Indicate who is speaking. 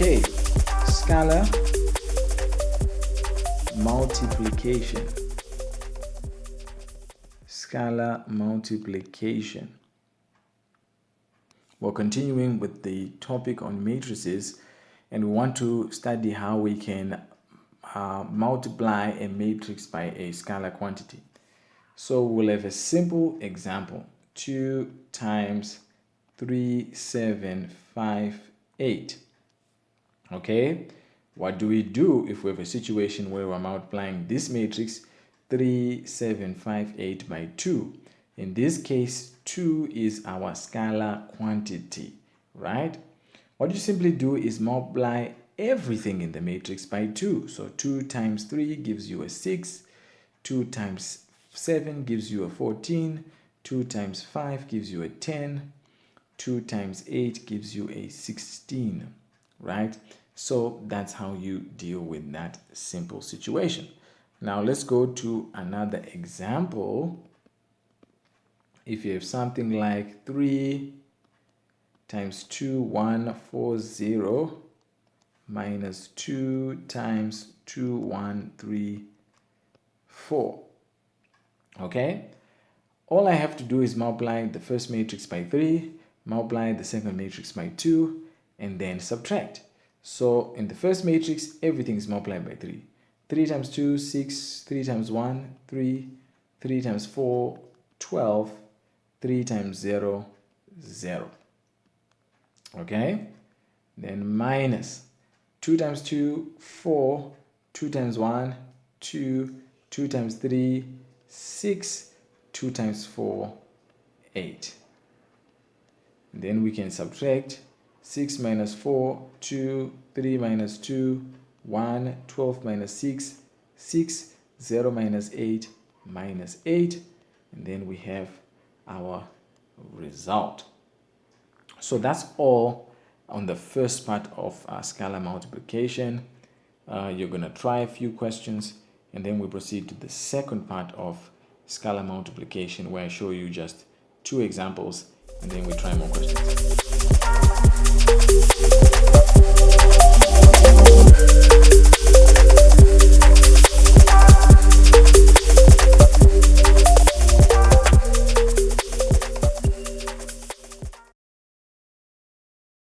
Speaker 1: Okay, scalar multiplication. Scalar multiplication. We're continuing with the topic on matrices, and we want to study how we can multiply a matrix by a scalar quantity. So we'll have a simple example: 2 times 3, 7, 5, 8. Okay, what do we do if we have a situation where we're multiplying this matrix 3, 7, 5, 8 by 2? In this case, 2 is our scalar quantity, right? What you simply do is multiply everything in the matrix by 2. So 2 times 3 gives you a 6, 2 times 7 gives you a 14, 2 times 5 gives you a 10, 2 times 8 gives you a 16, right? So that's how you deal with that simple situation. Now let's go to another example. If you have something like 3 times 2, 1, 4, 0 minus 2 times 2, 1, 3, 4. Okay, all I have to do is multiply the first matrix by 3, multiply the second matrix by 2, and then subtract. So in the first matrix, everything is multiplied by 3. 3 times 2, 6, 3 times 1, 3, 3 times 4, 12, 3 times 0, 0. Okay, then minus 2 times 2, 4, 2 times 1, 2, 2 times 3, 6, 2 times 4, 8. Then we can subtract 6 minus 4, 2, 3 minus 2, 1, 12 minus 6, 6, 0 minus 8, minus 8. And then we have our result. So that's all on the first part of scalar multiplication. You're going to try a few questions, and then we proceed to the second part of scalar multiplication, where I show you just 2 examples, and then we try more questions.